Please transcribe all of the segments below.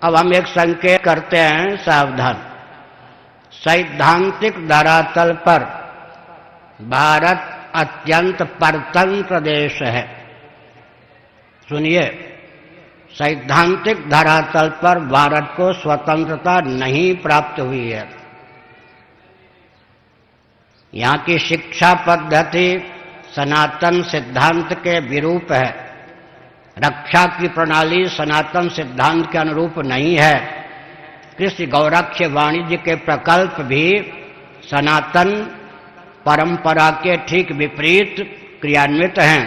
अब हम एक संकेत करते हैं, सावधान। सैद्धांतिक धरातल पर भारत अत्यंत परतंत्र देश है। सुनिए, सैद्धांतिक धरातल पर भारत को स्वतंत्रता नहीं प्राप्त हुई है। यहाँ की शिक्षा पद्धति सनातन सिद्धांत के विरूप है। रक्षा की प्रणाली सनातन सिद्धांत के अनुरूप नहीं है। कृषि गौरक्ष वाणिज्य के प्रकल्प भी सनातन परंपरा के ठीक विपरीत क्रियान्वित हैं।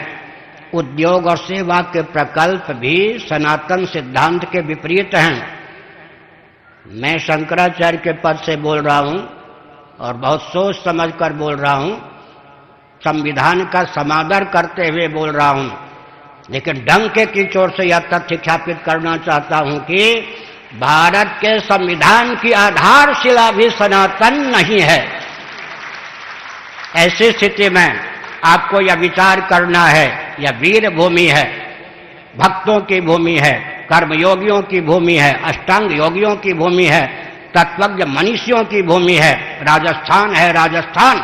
उद्योग और सेवा के प्रकल्प भी सनातन सिद्धांत के विपरीत हैं। मैं शंकराचार्य के पद से बोल रहा हूं और बहुत सोच समझ कर बोल रहा हूं, संविधान का समादर करते हुए बोल रहा हूं, लेकिन डंके की चोट से यह तथ्य ख्यापित करना चाहता हूं कि भारत के संविधान की आधारशिला भी सनातन नहीं है। ऐसी स्थिति में आपको यह विचार करना है, यह वीर भूमि है, भक्तों की भूमि है, कर्मयोगियों की भूमि है, अष्टांग योगियों की भूमि है, तत्वज्ञ मनीषियों की भूमि है, राजस्थान है। राजस्थान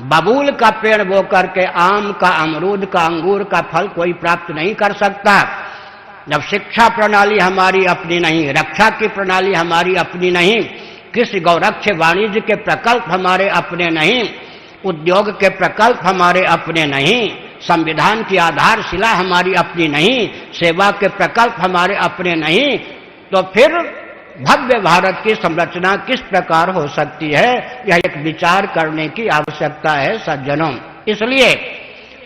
बबूल का पेड़ बो करके आम का, अमरूद का, अंगूर का फल कोई प्राप्त नहीं कर सकता। जब शिक्षा प्रणाली हमारी अपनी नहीं, रक्षा की प्रणाली हमारी अपनी नहीं, कृषि गौरक्ष वाणिज्य के प्रकल्प हमारे अपने नहीं, उद्योग के प्रकल्प हमारे अपने नहीं, संविधान की आधारशिला हमारी अपनी नहीं, सेवा के प्रकल्प हमारे अपने नहीं, तो फिर भव्य भारत की संरचना किस प्रकार हो सकती है? यह एक विचार करने की आवश्यकता है सज्जनों। इसलिए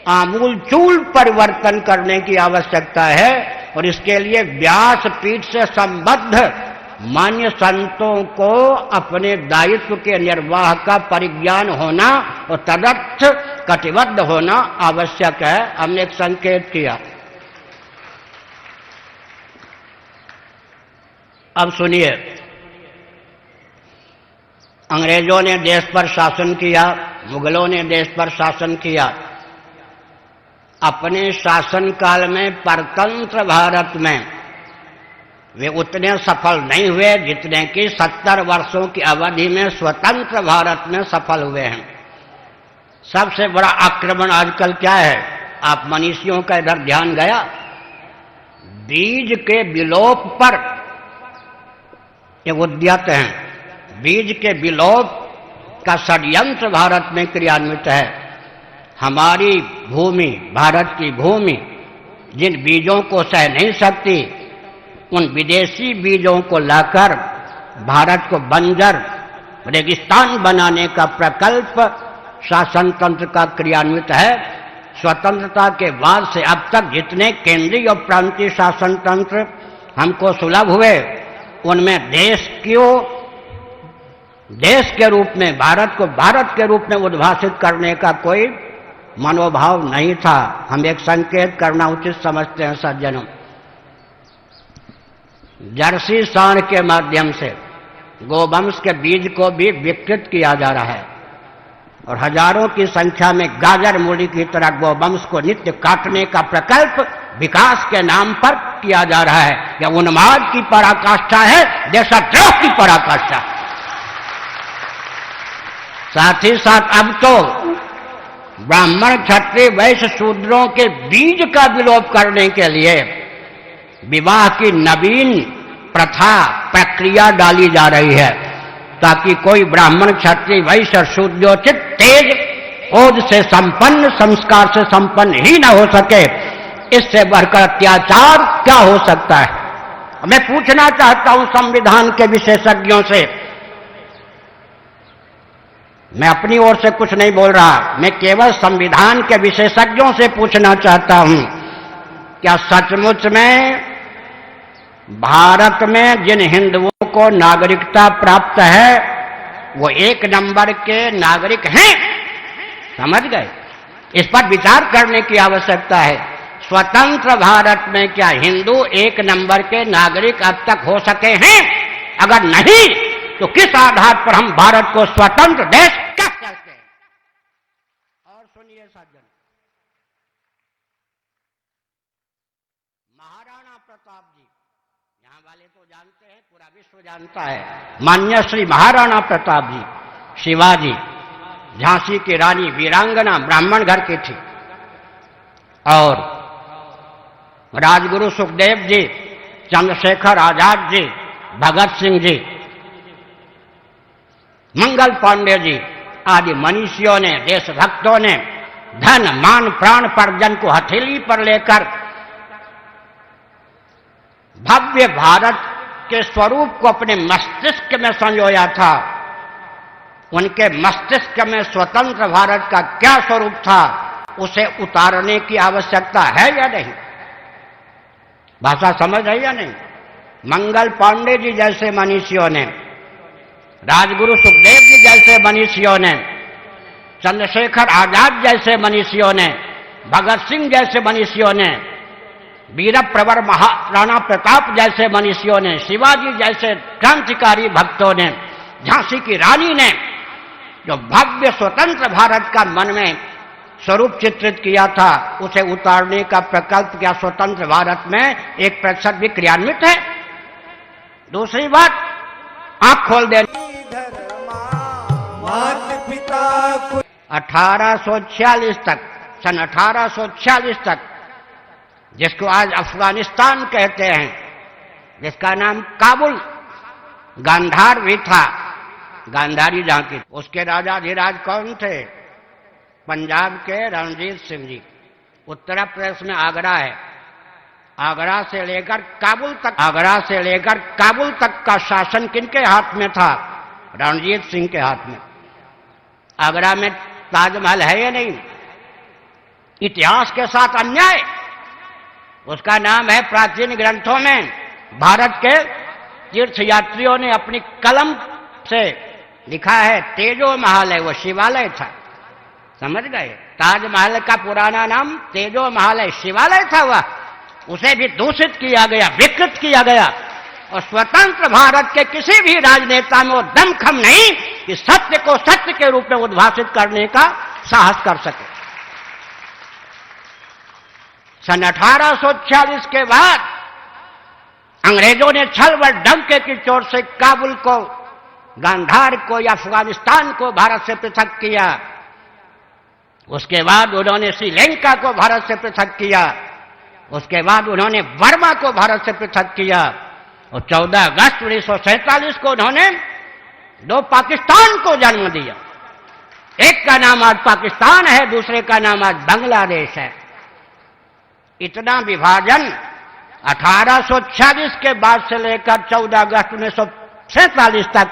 आमूलचूल परिवर्तन करने की आवश्यकता है और इसके लिए व्यासपीठ से संबद्ध मान्य संतों को अपने दायित्व के निर्वाह का परिज्ञान होना और तदर्थ कटिबद्ध होना आवश्यक है। हमने एक संकेत किया। अब सुनिए, अंग्रेजों ने देश पर शासन किया, मुगलों ने देश पर शासन किया। अपने शासनकाल में परतंत्र भारत में वे उतने सफल नहीं हुए जितने कि 70 वर्षों की अवधि में स्वतंत्र भारत में सफल हुए हैं। सबसे बड़ा आक्रमण आजकल क्या है? आप मनीषियों का इधर ध्यान गया? बीज के विलोप पर ये उद्यत हैं। बीज के विलोप का षड्यंत्र भारत में क्रियान्वित है। हमारी भूमि, भारत की भूमि जिन बीजों को सह नहीं सकती, उन विदेशी बीजों को लाकर भारत को बंजर रेगिस्तान बनाने का प्रकल्प शासन तंत्र का क्रियान्वित है। स्वतंत्रता के बाद से अब तक जितने केंद्रीय और प्रांतीय शासन तंत्र हमको सुलभ हुए, उनमें देश के रूप में, भारत को भारत के रूप में उद्भाषित करने का कोई मनोभाव नहीं था। हम एक संकेत करना उचित समझते हैं सज्जनों। जर्सी सांड के माध्यम से गोवंश के बीज को भी विकृत किया जा रहा है और हजारों की संख्या में गाजर मूली की तरह गोवंश को नित्य काटने का प्रकल्प विकास के नाम पर किया जा रहा है। यह उन्माद की पराकाष्ठा है, देशद्रोह की पराकाष्ठा। साथ ही साथ अब तो ब्राह्मण, क्षत्रिय, वैश्य, शूद्रों के बीज का विलोप करने के लिए विवाह की नवीन प्रथा, प्रक्रिया डाली जा रही है, ताकि कोई ब्राह्मण, क्षत्रिय, वैश्य और शूद्रोचित तेज ओज से संपन्न, संस्कार से संपन्न ही न हो सके। इससे बढ़कर अत्याचार क्या हो सकता है? मैं पूछना चाहता हूं संविधान के विशेषज्ञों से, मैं अपनी ओर से कुछ नहीं बोल रहा, मैं केवल संविधान के विशेषज्ञों से पूछना चाहता हूं, क्या सचमुच में भारत में जिन हिंदुओं को नागरिकता प्राप्त है वो 1 नंबर के नागरिक हैं? समझ गए? इस पर विचार करने की आवश्यकता है। स्वतंत्र भारत में क्या हिंदू 1 नंबर के नागरिक अब तक हो सके हैं? अगर नहीं, तो किस आधार पर हम भारत को स्वतंत्र देश कह सकते हैं? और सुनिए सज्जन, महाराणा प्रताप जी, यहाँ वाले तो जानते हैं, पूरा विश्व जानता है। मान्य श्री महाराणा प्रताप जी, शिवाजी, झांसी की रानी वीरांगना ब्राह्मण घर की थी, और राजगुरु सुखदेव जी, चंद्रशेखर आजाद जी, भगत सिंह जी, मंगल पांडे जी आदि मनीषियों ने, देशभक्तों ने धन मान प्राण परिजन को हथेली पर लेकर भव्य भारत के स्वरूप को अपने मस्तिष्क में संजोया था। उनके मस्तिष्क में स्वतंत्र भारत का क्या स्वरूप था, उसे उतारने की आवश्यकता है या नहीं? भाषा समझ है या नहीं? मंगल पांडे जी जैसे मनीषियों ने, राजगुरु सुखदेव जी जैसे मनीषियों ने, चंद्रशेखर आजाद जैसे मनीषियों ने, भगत सिंह जैसे मनीषियों ने, वीर प्रवर महाराणा प्रताप जैसे मनीषियों ने, शिवाजी जैसे क्रांतिकारी भक्तों ने, झांसी की रानी ने जो भव्य स्वतंत्र भारत का मन में स्वरूप चित्रित किया था, उसे उतारने का प्रकल्प क्या स्वतंत्र भारत में 1% भी क्रियान्वित है? दूसरी बात, आंख खोल दे। 1846 तक, सन 1846 तक, जिसको आज अफगानिस्तान कहते हैं, जिसका नाम काबुल गांधार भी था, गांधारी जहां की, उसके राजाधिराज कौन थे? पंजाब के रणजीत सिंह जी। उत्तर प्रदेश में आगरा है, आगरा से लेकर काबुल तक का शासन किनके हाथ में था? रणजीत सिंह के हाथ में। आगरा में ताजमहल है या नहीं? इतिहास के साथ अन्याय, उसका नाम है प्राचीन ग्रंथों में, भारत के तीर्थयात्रियों ने अपनी कलम से लिखा है, तेजो महल है, वो शिवालय था। समझ गए? ताजमहल का पुराना नाम तेजो महल है, शिवालय था वह। उसे भी दूषित किया गया, विकृत किया गया, और स्वतंत्र भारत के किसी भी राजनेता में वो दमखम नहीं कि सत्य को सत्य के रूप में उद्भाषित करने का साहस कर सके। सन 1846 के बाद अंग्रेजों ने छल व डंके की चोट से काबुल को, गांधार को या अफगानिस्तान को भारत से पृथक किया। उसके बाद उन्होंने श्रीलंका को भारत से पृथक किया। उसके बाद उन्होंने बर्मा को भारत से पृथक किया, और 14 अगस्त 1947 को उन्होंने 2 पाकिस्तान को जन्म दिया। एक का नाम आज पाकिस्तान है, दूसरे का नाम आज बांग्लादेश है। इतना विभाजन 1846 के बाद से लेकर 14 अगस्त 1947 तक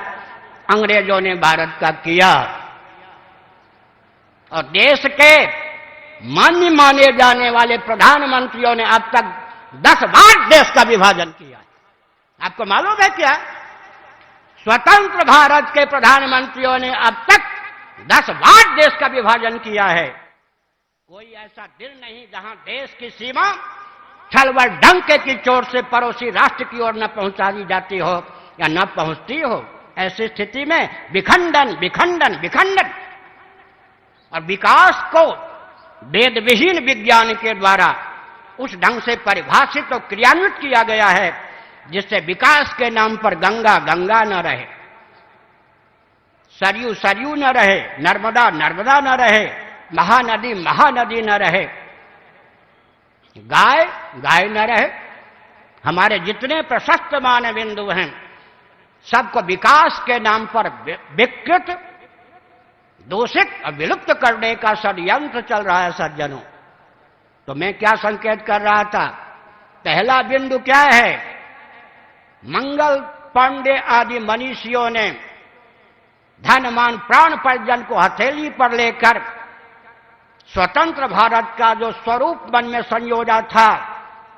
अंग्रेजों ने भारत का किया, और देश के मान्य माने जाने वाले प्रधानमंत्रियों ने अब तक 10 बार देश का विभाजन किया। आपको मालूम है क्या? स्वतंत्र भारत के प्रधानमंत्रियों ने अब तक 10 बार देश का विभाजन किया है। कोई ऐसा दिन नहीं जहां देश की सीमा छल व डंके की चोट से पड़ोसी राष्ट्र की ओर न पहुंचा दी जाती हो या न पहुंचती हो। ऐसी स्थिति में विखंडन विखंडन विखंडन और विकास को वेद विहीन विज्ञान के द्वारा उस ढंग से परिभाषित और क्रियान्वित किया गया है जिससे विकास के नाम पर गंगा गंगा न रहे, सरयू सरयू न रहे, नर्मदा नर्मदा न रहे, महानदी महानदी न रहे, गाय गाय न रहे। हमारे जितने प्रशस्त मान बिंदु हैं सबको विकास के नाम पर विकृत, दूषित और विलुप्त करने का षड्यंत्र चल रहा है सज्जनों। तो मैं क्या संकेत कर रहा था? पहला बिंदु क्या है? मंगल पांडे आदि मनीषियों ने धन मान प्राण परिजन को हथेली पर लेकर स्वतंत्र भारत का जो स्वरूप मन में संयोजा था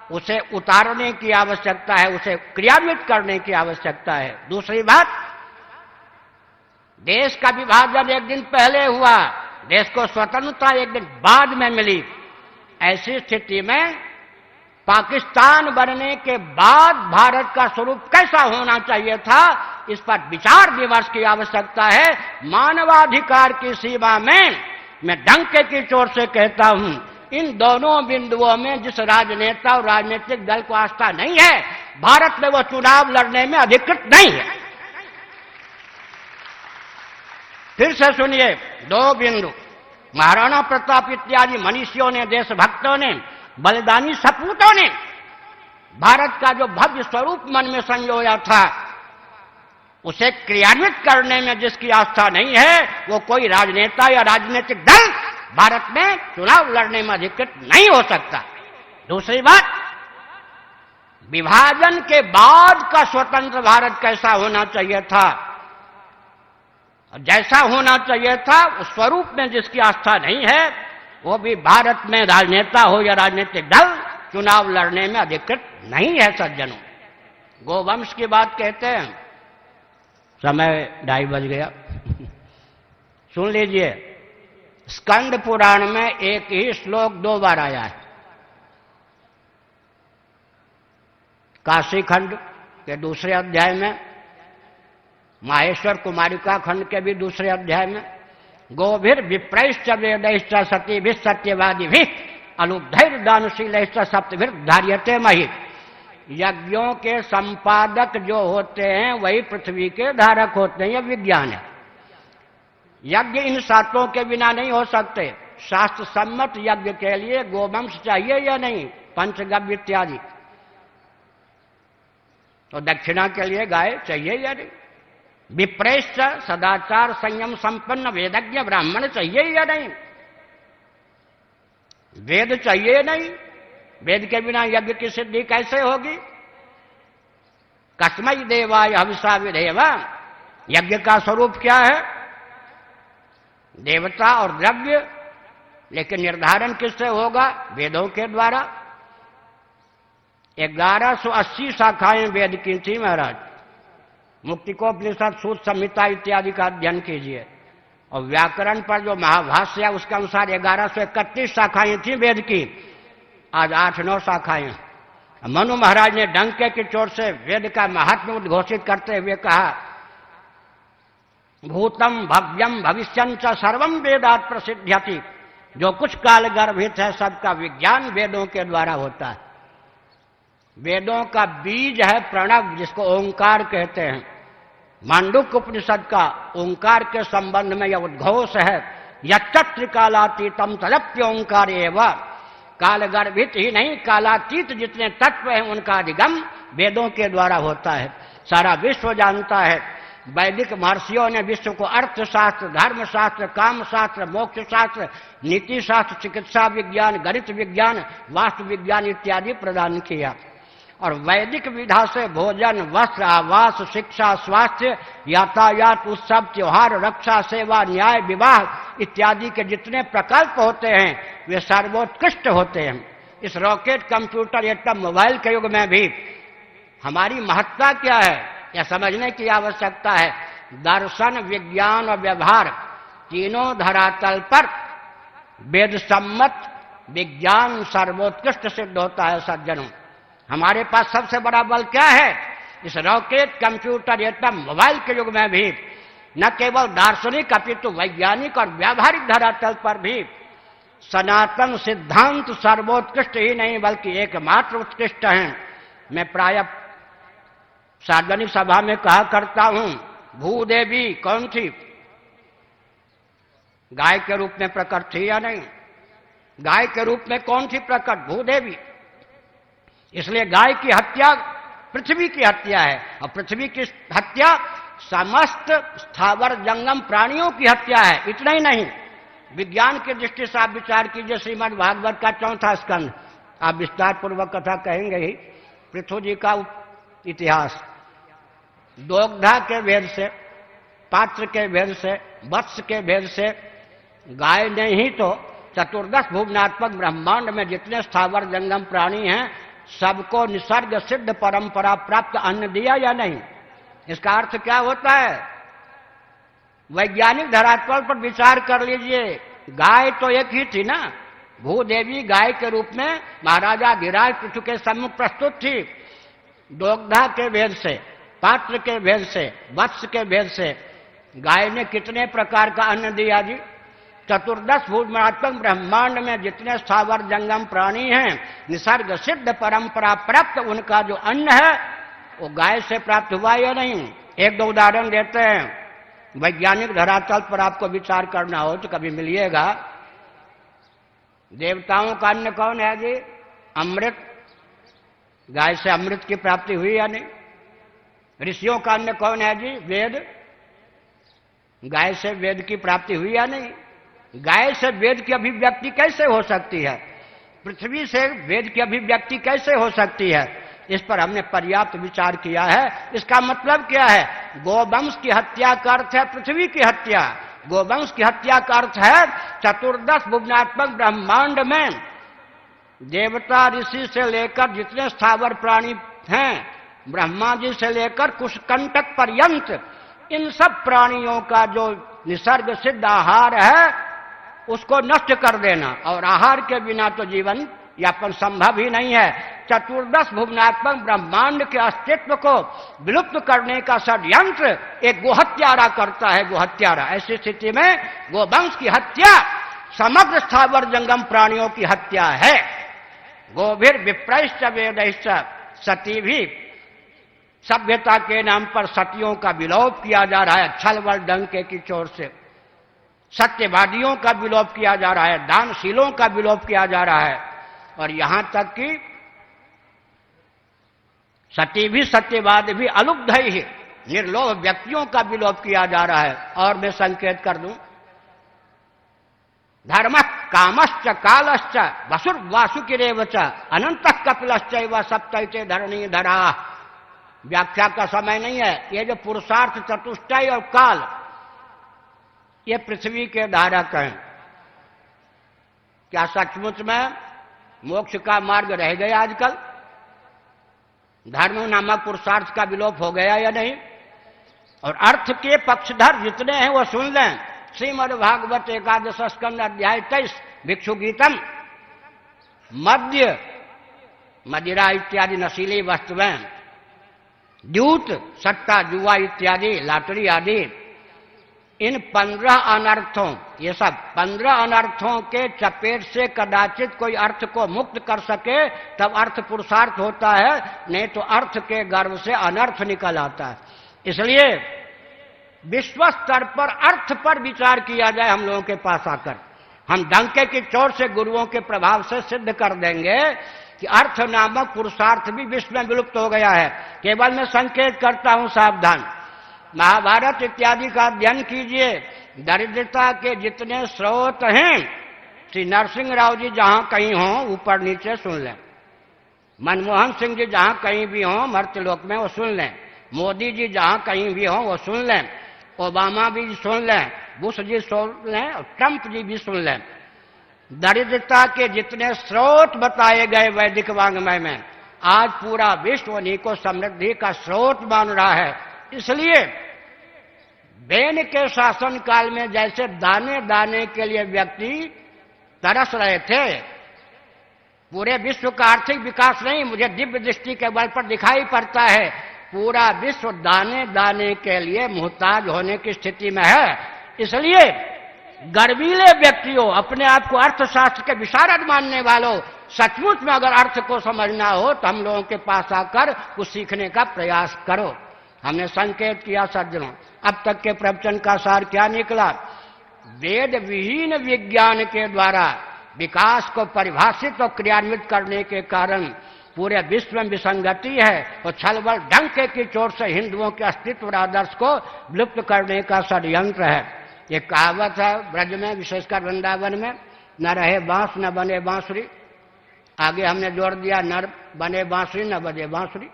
उसे उतारने की आवश्यकता है, उसे क्रियान्वित करने की आवश्यकता है। दूसरी बात, देश का विभाजन एक दिन पहले हुआ, देश को स्वतंत्रता एक दिन बाद में मिली। ऐसी स्थिति में पाकिस्तान बनने के बाद भारत का स्वरूप कैसा होना चाहिए था, इस पर विचार विमर्श की आवश्यकता है। मानवाधिकार की सीमा में मैं डंके की चोट से कहता हूं, इन दोनों बिंदुओं में जिस राजनेता और राजनीतिक दल को आस्था नहीं है भारत में वो चुनाव लड़ने में अधिकृत नहीं है। फिर से सुनिए 2 बिंदु। महाराणा प्रताप इत्यादि मनीषियों ने, देशभक्तों ने, बलिदानी सपूतों ने भारत का जो भव्य स्वरूप मन में संजोया था, उसे क्रियान्वित करने में जिसकी आस्था नहीं है, वो कोई राजनेता या राजनीतिक दल भारत में चुनाव लड़ने में अधिकृत नहीं हो सकता। दूसरी बात, विभाजन के बाद का स्वतंत्र भारत कैसा होना चाहिए था, जैसा होना चाहिए था, उस स्वरूप में जिसकी आस्था नहीं है, वो भी भारत में राजनेता हो या राजनीतिक दल चुनाव लड़ने में अधिकृत नहीं है। सज्जनों, गोवंश की बात कहते हैं। समय 2:30 बज गया। सुन लीजिए, स्कंद पुराण में एक ही श्लोक 2 बार आया है। काशी खंड के दूसरे अध्याय में, माहेश्वर कुमारिका खंड के भी दूसरे अध्याय में, गोभिर विप्रैश्च वेदैश्च सतीभिः सत्यवादिभिः अलुब्धैर दानशीलैश्च सप्तभिः धार्यते महि। यज्ञों के संपादक जो होते हैं वही पृथ्वी के धारक होते हैं, यह विज्ञान है। यज्ञ इन 7 के बिना नहीं हो सकते। शास्त्र सम्मत यज्ञ के लिए गोवंश चाहिए या नहीं, पंचगव्य इत्यादि। तो दक्षिणा के लिए गाय चाहिए या नहीं। विप्रेश्च सदाचार संयम संपन्न वेदज्ञ ब्राह्मण चाहिए या नहीं। वेद चाहिए नहीं। वेद के बिना यज्ञ की सिद्धि कैसे होगी। कस्मै देवाय हविषा विधेव। यज्ञ का स्वरूप क्या है, देवता और द्रव्य। लेकिन निर्धारण किससे होगा, वेदों के द्वारा। 1180 शाखाएं वेद की थी महाराज। मुक्तिकोपनिषद, सूत्र संहिता इत्यादि का अध्ययन कीजिए, और व्याकरण पर जो महाभाष्य है उसके अनुसार 1131 शाखाएं थी वेद की। आज 8-9 शाखाएं। मनु महाराज ने डंके की चोट से वेद का महात्म्य उद्घोषित करते हुए कहा, भूतम भव्यम भविष्यं च सर्वम वेदात् प्रसिद्ध्यति। जो कुछ काल गर्भित है सबका विज्ञान वेदों के द्वारा होता है। वेदों का बीज है प्रणव, जिसको ओंकार कहते हैं। मांडुक्य उपनिषद का ओंकार के संबंध में यह उद्घोष है, यच्च कालातीतम तदप्य ओंकार एवं। काल गर्भित ही नहीं, कालातीत जितने तत्व हैं उनका अधिगम वेदों के द्वारा होता है। सारा विश्व जानता है। वैदिक महर्षियों ने विश्व को अर्थशास्त्र, धर्मशास्त्र, कामशास्त्र, मोक्ष शास्त्र, नीति शास्त्र, चिकित्सा विज्ञान, गणित विज्ञान, वास्तु विज्ञान इत्यादि प्रदान किया। और वैदिक विधा से भोजन, वस्त्र, आवास, शिक्षा, स्वास्थ्य, यातायात, उत्सव, त्योहार, रक्षा, सेवा, न्याय, विवाह इत्यादि के जितने प्रकल्प होते हैं वे सर्वोत्कृष्ट होते हैं। इस रॉकेट, कंप्यूटर, एटम, मोबाइल के युग में भी हमारी महत्ता क्या है यह समझने की आवश्यकता है। दर्शन, विज्ञान और व्यवहार तीनों धरातल पर वेद सम्मत विज्ञान सर्वोत्कृष्ट सिद्ध होता है। सज्जनों, हमारे पास सबसे बड़ा बल क्या है। इस रॉकेट, कंप्यूटर, एटम, मोबाइल के युग में भी न केवल दार्शनिक अपितु वैज्ञानिक और व्यावहारिक धरातल पर भी सनातन सिद्धांत सर्वोत्कृष्ट ही नहीं बल्कि एकमात्र उत्कृष्ट हैं। मैं प्रायः सार्वजनिक सभा में कहा करता हूं, भूदेवी कौन थी, गाय के रूप में प्रकट थी या नहीं। गाय के रूप में कौन थी प्रकट, भूदेवी। इसलिए गाय की हत्या पृथ्वी की हत्या है, और पृथ्वी की हत्या समस्त स्थावर जंगम प्राणियों की हत्या है। इतना ही नहीं, विज्ञान की दृष्टि से आप विचार कीजिए। श्रीमद् भागवत का 4वां स्कंध, आप विस्तार पूर्वक कथा कहेंगे ही। पृथु जी का इतिहास दोग्धा के भेद से, पात्र के भेद से, वत्स के भेद से, गाय ने ही तो चतुर्दश भुवनात्मक ब्रह्मांड में जितने स्थावर जंगम प्राणी हैं सबको निसर्ग सिद्ध परंपरा प्राप्त अन्न दिया या नहीं। इसका अर्थ क्या होता है। वैज्ञानिक धरातल पर विचार कर लीजिए, गाय तो एक ही थी ना। भूदेवी गाय के रूप में महाराजा धीराज पृथु के सम्मुख प्रस्तुत थी। दोग्धा के भेद से, पात्र के भेद से, वत्स के भेद से गाय ने कितने प्रकार का अन्न दिया जी। चतुर्दश भुवनात्मक ब्रह्मांड में जितने स्थावर जंगम प्राणी हैं, निसर्ग सिद्ध परंपरा प्राप्त उनका जो अन्न है वो गाय से प्राप्त हुआ या नहीं। एक दो उदाहरण देते हैं। वैज्ञानिक धरातल पर आपको विचार करना हो तो कभी मिलिएगा। देवताओं का अन्न कौन है जी? अमृत। गाय से अमृत की प्राप्ति हुई या नहीं? ऋषियों का अन्न कौन है जी? वेद। गाय से वेद की प्राप्ति हुई या नहीं? गाय से वेद की अभिव्यक्ति कैसे हो सकती है? पृथ्वी से वेद की अभिव्यक्ति कैसे हो सकती है? इस पर हमने पर्याप्त विचार किया है। इसका मतलब क्या है? गोवंश की हत्या का अर्थ है पृथ्वी की हत्या। गोवंश की हत्या का अर्थ है चतुर्दश भुवनात्मक ब्रह्मांड में देवता ऋषि से लेकर जितने स्थावर प्राणी हैं, ब्रह्मा जी से लेकर कुशकंटक पर्यंत, इन सब प्राणियों का जो निसर्ग सिद्ध आहार है उसको नष्ट कर देना, और आहार के बिना तो जीवन यापन संभव ही नहीं है। चतुर्दश भुवनात्मक ब्रह्मांड के अस्तित्व को विलुप्त करने का षड्यंत्र एक गोहत्यारा करता है। गोहत्यारा। ऐसी स्थिति में गोवंश की हत्या समग्र स्थावर जंगम प्राणियों की हत्या है। गोभिर विप्रैश्च वेदैश्च, सती भी सभ्यता के नाम पर सतियों का विलोप किया जा रहा है छल बल डंके की चोर से। सत्यवादियों का विलोप किया जा रहा है, दानशीलों का विलोप किया जा रहा है, और यहां तक कि सती भी सत्यवाद भी अलुब्ध ही निर्लोभ व्यक्तियों का विलोप किया जा रहा है। और मैं संकेत कर दूं, धर्म कामश्च कालश्च वसुर वासुकिरेव च अनंत कपिलश्च व सप्तैते धरणी धरा। व्याख्या का समय नहीं है। ये जो पुरुषार्थ, चतुष्टय और काल, ये पृथ्वी के धारक हैं। क्या सचमुच में मोक्ष का मार्ग रह गया आजकल? धर्म नामक पुरुषार्थ का विलोप हो गया या नहीं? और अर्थ के पक्षधर जितने हैं वो सुन लें। श्रीमद् भागवत एकादश स्कंद अध्याय 23 भिक्षु गीतम, मद्य, मदिरा इत्यादि नशीली वस्तुएं, द्यूत, सट्टा, जुआ इत्यादि, लॉटरी आदि, इन 15 अनर्थों, ये सब 15 अनर्थों के चपेट से कदाचित कोई अर्थ को मुक्त कर सके तब अर्थ पुरुषार्थ होता है, नहीं तो अर्थ के गर्भ से अनर्थ निकल आता है। इसलिए विश्व स्तर पर अर्थ पर विचार किया जाए हम लोगों के पास आकर। हम डंके की चोट से गुरुओं के प्रभाव से सिद्ध कर देंगे कि अर्थ नामक पुरुषार्थ भी विश्व में विलुप्त हो गया है। केवल मैं संकेत करता हूं, सावधान। महाभारत इत्यादि का अध्ययन कीजिए। दरिद्रता के जितने स्रोत हैं, श्री नरसिंह राव जी जहां कहीं हों ऊपर नीचे सुन लें, मनमोहन सिंह जी जहां कहीं भी हों मर्त्यलोक में वो सुन लें, मोदी जी जहां कहीं भी हों वो सुन लें, ओबामा भी सुन लें, बुश जी सुन लें और ट्रंप जी भी सुन लें। दरिद्रता के जितने स्रोत बताए गए वैदिक वांग्मय में, आज पूरा विश्व उन्हीं को समृद्धि का स्रोत मान रहा है। इसलिए बेन के शासन काल में जैसे दाने दाने के लिए व्यक्ति तरस रहे थे, पूरे विश्व का आर्थिक विकास नहीं मुझे दिव्य दृष्टि के बल पर दिखाई पड़ता है, पूरा विश्व दाने दाने के लिए मुहताज होने की स्थिति में है। इसलिए गर्वीले व्यक्तियों, अपने आप को अर्थशास्त्र के विशारद मानने वालों, सचमुच में अगर अर्थ को समझना हो तो हम लोगों के पास आकर कुछ सीखने का प्रयास करो। हमने संकेत किया सज्जनों, अब तक के प्रवचन का सार क्या निकला? वेद विहीन विज्ञान के द्वारा विकास को परिभाषित और क्रियान्वित करने के कारण पूरे विश्व में विसंगति है और छलबल डंके की चोट से हिंदुओं के अस्तित्व और आदर्श को विलुप्त करने का षड्यंत्र है। ये कहावत है ब्रज में, विशेषकर वृंदावन में, न रहे बांस न बने बांसुरी। आगे हमने जोड़ दिया, न बने बांसुरी न बजे बांसुरी,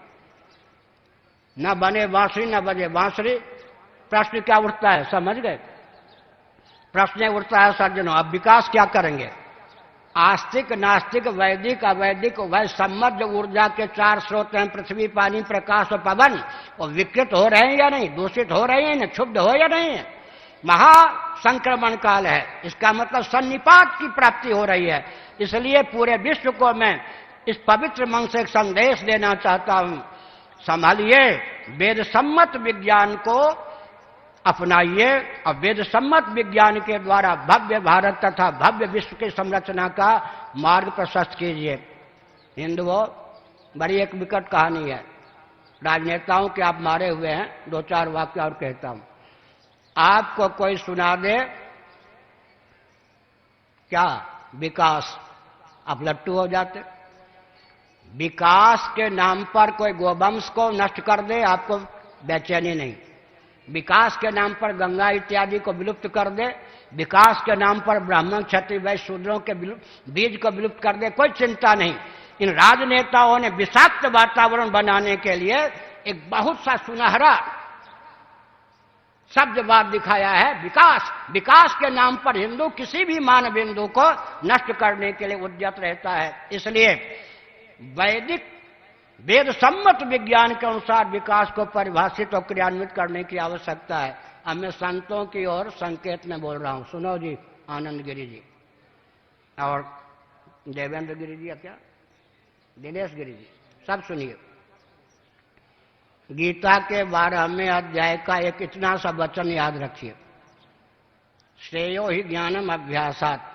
न बने बांसुरी न बजे बांसुरी। प्रश्न क्या उठता है, समझ गए? प्रश्न उठता है सज्जनों, अब विकास क्या करेंगे? आस्तिक, नास्तिक, वैदिक, अवैदिक, वह सम्मत ऊर्जा के 4 स्रोत हैं, पृथ्वी, पानी, प्रकाश और पवन, और विकृत हो रहे हैं या नहीं, दूषित हो रहे हैं, क्षुब्ध हो या नहीं? महासंक्रमण काल है, इसका मतलब सन्निपात की प्राप्ति हो रही है। इसलिए पूरे विश्व को मैं इस पवित्र मन से एक संदेश देना चाहता हूं, संभालिए। वेद सम्मत विज्ञान को अपनाइए और वेद सम्मत विज्ञान के द्वारा भव्य भारत तथा भव्य विश्व की संरचना का मार्ग प्रशस्त कीजिए। हिंदुओं, बड़ी एक विकट कहानी है। राजनेताओं के आप मारे हुए हैं, दो चार वाक्य और कहता हूं। आपको कोई सुना दे क्या विकास, आप लट्टू हो जाते। विकास के नाम पर कोई गोवंश को नष्ट कर दे, आपको बेचैनी नहीं। विकास के नाम पर गंगा इत्यादि को विलुप्त कर दे, विकास के नाम पर ब्राह्मण क्षत्रिय वैश्य शूद्रों के बीज को विलुप्त कर दे, कोई चिंता नहीं। इन राजनेताओं ने विषाक्त वातावरण बनाने के लिए एक बहुत सा सुनहरा शब्दवाद दिखाया है, विकास। विकास के नाम पर हिंदू किसी भी मान बिंदु को नष्ट करने के लिए उद्यत रहता है। इसलिए वैदिक वेद सम्मत विज्ञान के अनुसार विकास को परिभाषित और क्रियान्वित करने की आवश्यकता है। अब मैं संतों की ओर संकेत में बोल रहा हूं, सुनो जी, आनंद गिरी जी और देवेंद्र गिरी जी, क्या दिनेश गिरी जी, सब सुनिए। गीता के 12वें अध्याय का एक इतना सा वचन याद रखिए, श्रेयो ही ज्ञानम अभ्यासात।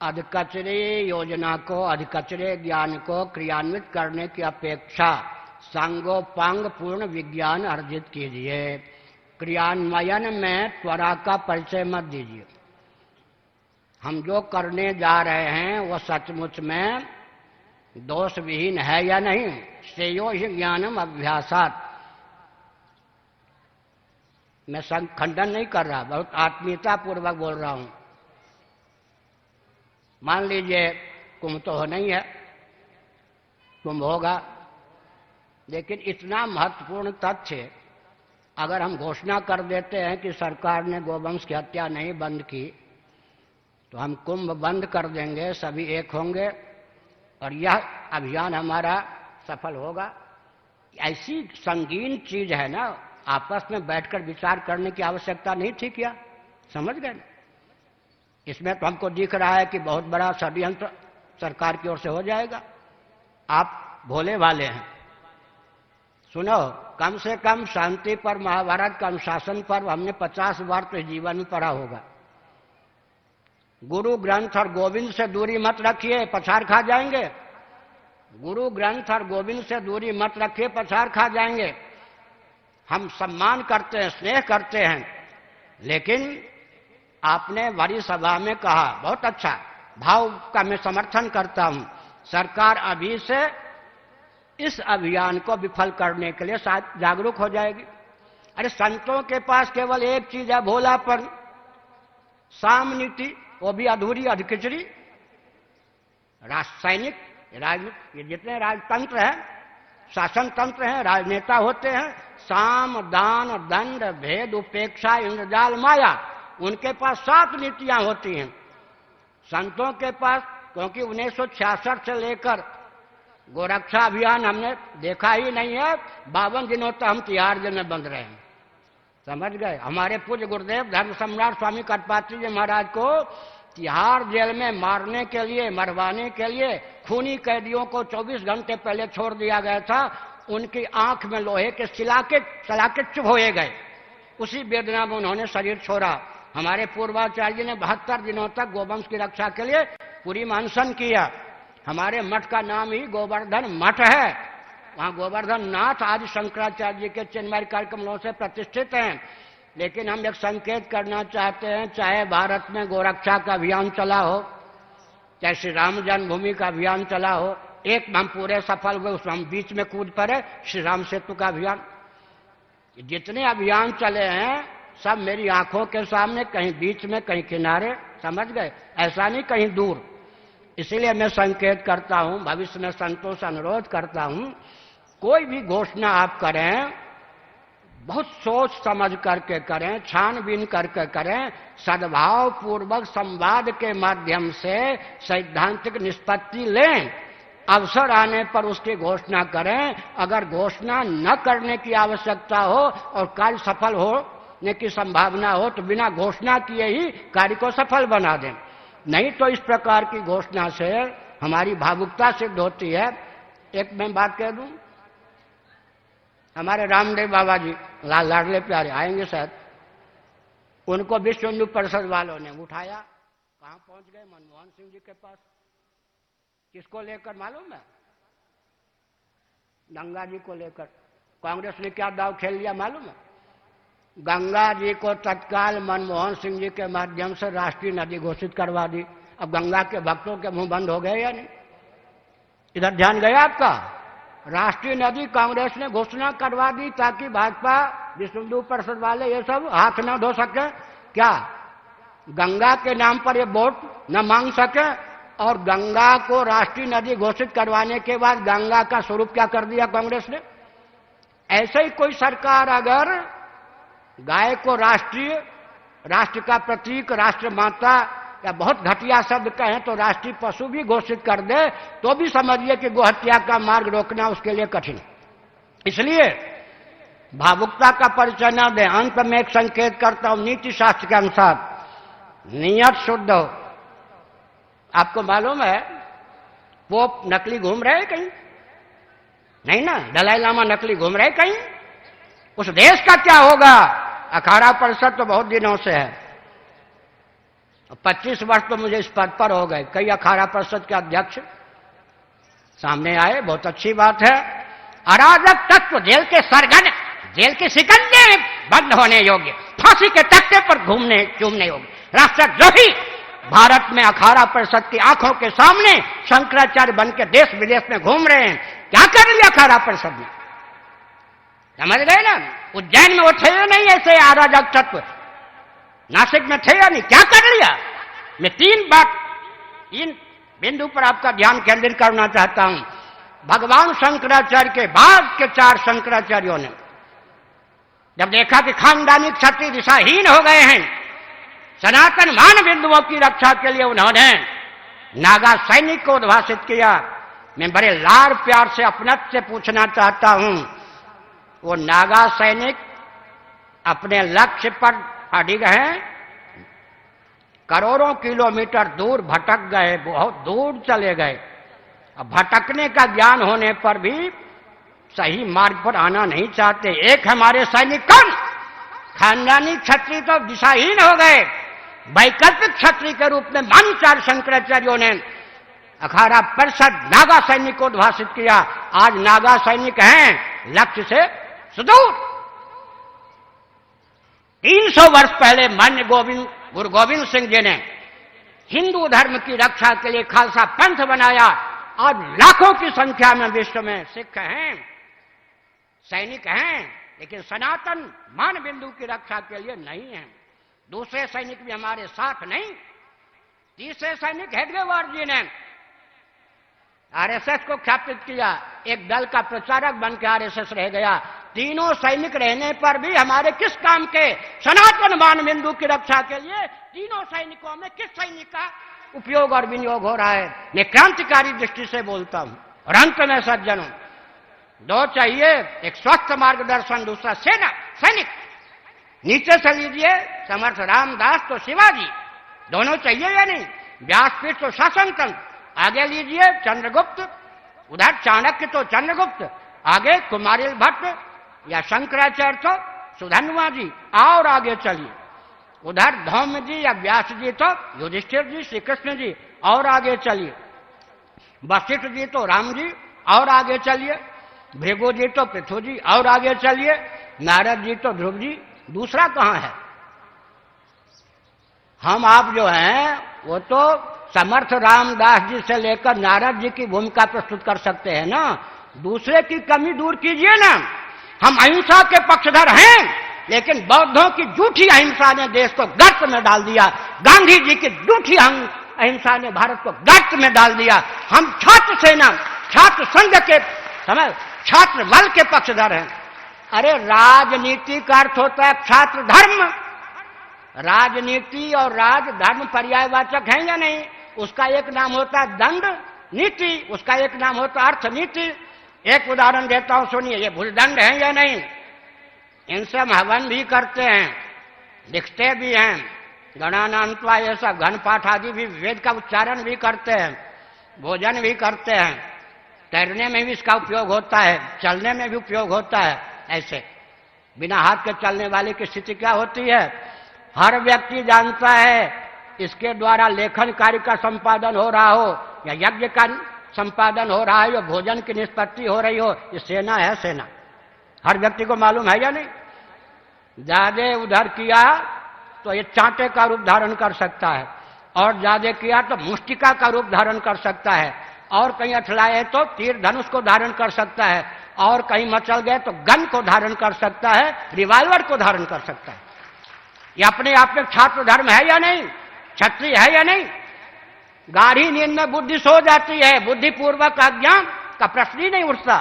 अधिकचरे योजना को, अधिकचरे ज्ञान को क्रियान्वित करने की अपेक्षा सांगोपांग पूर्ण विज्ञान अर्जित कीजिए। क्रियान्वयन में त्वरा का परिचय मत दीजिए। हम जो करने जा रहे हैं वह सचमुच में दोष विहीन है या नहीं। श्रेयो ही ज्ञानम अभ्यासात। मैं खंडन नहीं कर रहा, बहुत आत्मीयता पूर्वक बोल रहा हूं। मान लीजिए कुंभ तो होना ही है, कुंभ होगा, लेकिन इतना महत्वपूर्ण तथ्य अगर हम घोषणा कर देते हैं कि सरकार ने गोवंश की हत्या नहीं बंद की, तो हम कुंभ बंद कर देंगे, सभी एक होंगे और यह अभियान हमारा सफल होगा। ऐसी संगीन चीज है ना, आपस में बैठकर विचार करने की आवश्यकता नहीं थी क्या? समझ गए? इसमें तो हमको दिख रहा है कि बहुत बड़ा षड्यंत्र सरकार की ओर से हो जाएगा। आप भोले वाले हैं। सुनो, कम से कम शांति पर, महाभारत का अनुशासन पर हमने 50 बार तो जीवन में पढ़ा होगा। गुरु ग्रंथ और गोविंद से दूरी मत रखिए, पछाड़ खा जाएंगे। गुरु ग्रंथ और गोविंद से दूरी मत रखिए, पछाड़ खा जाएंगे। हम सम्मान करते हैं, स्नेह करते हैं, लेकिन आपने बड़ी सभा में कहा, बहुत अच्छा, भाव का मैं समर्थन करता हूं। सरकार अभी से इस अभियान को विफल करने के लिए जागरूक हो जाएगी। अरे संतों के पास केवल एक चीज है, भोलापन, साम नीति, वो भी अधूरी, अधकिचरी। राजसैनिक, ये जितने राजतंत्र हैं, शासन तंत्र हैं, राजनेता होते हैं, साम दान दंड भेद उपेक्षा इंद्रजाल माया, उनके पास 7 नीतियां होती हैं। संतों के पास, क्योंकि 1966 से लेकर गोरक्षा अभियान हमने देखा ही नहीं है, 52 दिनों तक हम तिहाड़ जेल में बंद रहे हैं। समझ गए? हमारे पूज्य गुरुदेव धर्म सम्राट स्वामी कटपात्री जी महाराज को तिहाड़ जेल में मारने के लिए, मरवाने के लिए खूनी कैदियों को 24 घंटे पहले छोड़ दिया गया था। उनकी आंख में लोहे के सलाके चुभ होए गए। उसी वेदना में उन्होंने शरीर छोड़ा। हमारे पूर्वाचार्य ने 72 दिनों तक गोवंश की रक्षा के लिए पूरी अनशन किया। हमारे मठ का नाम ही गोवर्धन मठ है। वहां गोवर्धन नाथ आदि शंकराचार्य जी के चिन्मय कार्यक्रमों से प्रतिष्ठित हैं। लेकिन हम एक संकेत करना चाहते हैं, चाहे भारत में गोरक्षा का अभियान चला हो, चाहे श्री राम जन्मभूमि का अभियान चला हो, एक हम पूरे सफल हुए, उसमें हम बीच में कूद पड़े, श्री राम सेतु का अभियान। जितने अभियान चले हैं सब मेरी आंखों के सामने, कहीं बीच में, कहीं किनारे। समझ गए? ऐसा नहीं कहीं दूर। इसीलिए मैं संकेत करता हूं, भविष्य में संतों से अनुरोध करता हूं, कोई भी घोषणा आप करें, बहुत सोच समझ करके करें, छानबीन करके करें, सद्भाव पूर्वक संवाद के माध्यम से सैद्धांतिक निष्पत्ति लें। अवसर आने पर उसकी घोषणा करें। अगर घोषणा न करने की आवश्यकता हो और कार्य सफल होने की संभावना हो तो बिना घोषणा किए ही कार्य को सफल बना दें। नहीं तो इस प्रकार की घोषणा से हमारी भावुकता सिद्ध होती है। एक मैं बात कह दूं, हमारे रामदेव बाबा जी लाडले प्यारे आएंगे शायद, उनको विश्व हिंदू परिषद वालों ने उठाया, कहां पहुंच गए? मनमोहन सिंह जी के पास। किसको लेकर मालूम है? गंगा जी को लेकर। कांग्रेस ने क्या दाव खेल लिया मालूम है? गंगा जी को तत्काल मनमोहन सिंह जी के माध्यम से राष्ट्रीय नदी घोषित करवा दी। अब गंगा के भक्तों के मुंह बंद हो गए या नहीं? इधर ध्यान गया आपका? राष्ट्रीय नदी कांग्रेस ने घोषणा करवा दी ताकि भाजपा विश्व हिंदू परिषद वाले ये सब हाथ न धो सके। क्या गंगा के नाम पर ये वोट न मांग सके? और गंगा को राष्ट्रीय नदी घोषित करवाने के बाद गंगा का स्वरूप क्या कर दिया कांग्रेस ने? ऐसे ही कोई सरकार अगर गाय को राष्ट्रीय, राष्ट्र का प्रतीक, राष्ट्र माता या बहुत घटिया शब्द कहें तो राष्ट्रीय पशु भी घोषित कर दे तो भी समझिए कि गोहत्या का मार्ग रोकना उसके लिए कठिन। इसलिए भावुकता का परिचय न दें। अंत में एक संकेत करता हूं, नीति शास्त्र के अनुसार नियत शुद्ध हो। आपको मालूम है पोप नकली घूम रहे कहीं? नहीं ना, दलाई लामा नकली घूम रहे कहीं? उस देश का क्या होगा? अखाड़ा परिषद तो बहुत दिनों से है, 25 वर्ष तो मुझे इस पद पर हो गए। कई अखाड़ा परिषद के अध्यक्ष सामने आए, बहुत अच्छी बात है। अराजक तत्व जेल के सरगन, जेल के सिकंजे में बंद होने योग्य, फांसी के तख्ते पर घूमने चूमने योग्य राष्ट्रद्रोही भारत में अखाड़ा परिषद की आंखों के सामने शंकराचार्य बन के देश विदेश में घूम रहे हैं। क्या कर लिया अखाड़ा परिषद ने? समझ गए ना? उज्जैन में वो थे नहीं ऐसे अराजक तत्व, नासिक में थे या नहीं? क्या कर लिया? मैं तीन बिंदु पर आपका ध्यान केंद्रित करना चाहता हूं। भगवान शंकराचार्य के बाद के 4 शंकराचार्यों ने जब देखा कि खानदानी क्षत्रिय दिशाहीन हो गए हैं, सनातन मान बिंदुओं की रक्षा के लिए उन्होंने नागा सैनिक को उद्भाषित किया। मैं बड़े लाड़ प्यार से अपनत्व से पूछना चाहता हूं, वो नागा सैनिक अपने लक्ष्य पर अडिग हैं, करोड़ों किलोमीटर दूर भटक गए, बहुत दूर चले गए। अब भटकने का ज्ञान होने पर भी सही मार्ग पर आना नहीं चाहते। एक हमारे सैनिक कौन? खानदानी क्षत्रिय तो दिशाहीन हो गए। वैकल्पिक क्षत्रिय के रूप में मान 4 शंकराचार्यों ने अखाड़ा परिषद नागा सैनिक को उद्भाषित किया। आज नागा सैनिक हैं लक्ष्य से सुदूर। 300 वर्ष पहले मान्य गुरु गोविंद सिंह जी ने हिंदू धर्म की रक्षा के लिए खालसा पंथ बनाया। आज लाखों की संख्या में विश्व में सिख हैं, सैनिक हैं, लेकिन सनातन मान बिंदु की रक्षा के लिए नहीं है। दूसरे सैनिक भी हमारे साथ नहीं। तीसरे सैनिक हेडगेवार जी ने आरएसएस को ख्यापित किया, एक दल का प्रचारक बन के आरएसएस रह गया। तीनों सैनिक रहने पर भी हमारे किस काम के? सनातन मान बिंदु की रक्षा के लिए तीनों सैनिकों में किस सैनिक का उपयोग और विनियोग हो रहा है? मैं क्रांतिकारी दृष्टि से बोलता हूं। और अंत में सज्जनों, 2 चाहिए, एक स्वस्थ मार्गदर्शन, दूसरा सेना सैनिक। नीचे से लीजिए समर्थ रामदास तो शिवाजी, दोनों चाहिए या नहीं? व्यासपीठ तो शासन तंत्र, आगे लीजिए चंद्रगुप्त, उधर चाणक्य तो चंद्रगुप्त, आगे कुमारिल भट्ट या शंकराचार्य तो सुधन्वा जी, और आगे चलिए उधर धौम्य जी या व्यास जी तो युधिष्ठिर जी, श्री कृष्ण जी, और आगे चलिए वशिष्ठ जी तो राम जी, और आगे चलिए भृगु जी तो पृथु जी, और आगे चलिए नारद जी तो ध्रुव जी। दूसरा कहां है? हम आप जो हैं वो तो समर्थ रामदास जी से लेकर नारद जी की भूमिका प्रस्तुत कर सकते हैं ना। दूसरे की कमी दूर कीजिए ना। हम अहिंसा के पक्षधर हैं, लेकिन बौद्धों की झूठी अहिंसा ने देश को गर्त में डाल दिया। गांधी जी की झूठी अहिंसा ने भारत को गर्त में डाल दिया। हम छात्र सेना, छात्र संघ के समय छात्र बल के पक्षधर हैं। अरे राजनीति का अर्थ होता है छात्र धर्म। राजनीति और राज धर्म पर्यायवाचक हैं या नहीं? उसका एक नाम होता है दंड नीति, उसका एक नाम होता है अर्थ नीति। एक उदाहरण देता हूं, सुनिए, ये भूलदंड है या नहीं? इनसे हम हवन भी करते हैं, लिखते भी हैं, गणानान्त्वा ये सब घन पाठ आदि भी, वेद का उच्चारण भी करते हैं, भोजन भी करते हैं, तैरने में भी इसका उपयोग होता है, चलने में भी उपयोग होता है। ऐसे बिना हाथ के चलने वाले की स्थिति क्या होती है? हर व्यक्ति जानता है इसके द्वारा लेखन कार्य का संपादन हो रहा हो या यज्ञ का संपादन हो रहा है या भोजन की निष्पत्ति हो रही हो, ये सेना है, सेना। हर व्यक्ति को मालूम है या नहीं? ज्यादा उधर किया तो ये चांटे का रूप धारण कर सकता है, और ज्यादा किया तो मुष्टिका का रूप धारण कर सकता है, और कहीं अठलाए तो तीर धनुष को धारण कर सकता है, और कहीं मचल गए तो गन को धारण कर सकता है, रिवॉल्वर को धारण कर सकता है। ये अपने आप में छात्र धर्म है या नहीं? क्षत्रिय है या नहीं? गाढ़ी नींद में बुद्धि सो जाती है, बुद्धिपूर्वक अज्ञान का प्रश्न ही नहीं उठता।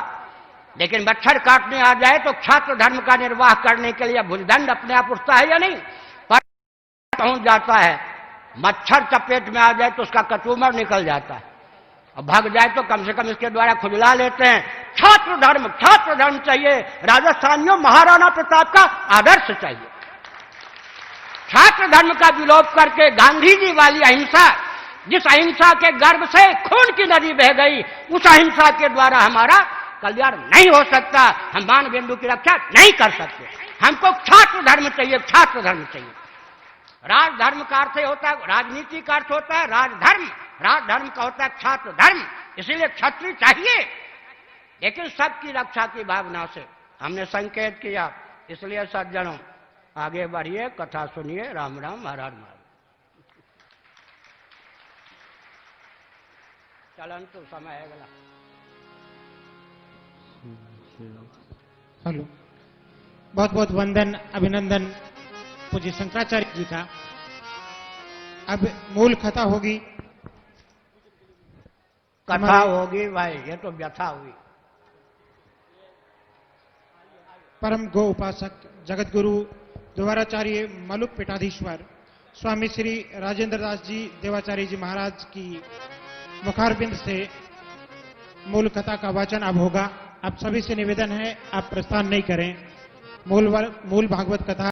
लेकिन मच्छर काटने आ जाए तो छात्र धर्म का निर्वाह करने के लिए भुजदंड अपने आप उठता है या नहीं? पर पहुंच जाता है, मच्छर चपेट में आ जाए तो उसका कचूमर निकल जाता है, और भाग जाए तो कम से कम इसके द्वारा खुजला लेते हैं। छात्र धर्म चाहिए। राजस्थानियों, महाराणा प्रताप का आदर्श चाहिए। छात्र धर्म का विलोप करके गांधी जी वाली अहिंसा, जिस अहिंसा के गर्भ से खून की नदी बह गई, उस अहिंसा के द्वारा हमारा कल्याण नहीं हो सकता। हम मान बिंदु की रक्षा नहीं कर सकते। हमको छात्र धर्म चाहिए, छात्र धर्म चाहिए। राजधर्म का अर्थ होता है, राजनीति का अर्थ होता है राजधर्म, राजधर्म का होता है छात्र धर्म। इसलिए क्षत्रिय चाहिए, लेकिन सबकी रक्षा की भावना से। हमने संकेत किया, इसलिए सज्जनों आगे बढ़िए, कथा सुनिए। राम राम, हर हर महादेव। चलन तो समय है गला। हेलो, बहुत बहुत वंदन, अभिनंदन पूज्य शंकराचार्य जी का। अब मूल कथा होगी। कथा होगी भाई, ये तो व्यथा हुई। परम गो उपासक जगत गुरु द्वाराचार्य मलुक पीठाधीश्वर स्वामी श्री राजेंद्र दास जी देवाचार्य जी महाराज की मुखारबिंद से मूल कथा का वाचन अब होगा। आप सभी से निवेदन है, आप प्रस्थान नहीं करें। मूल भागवत कथा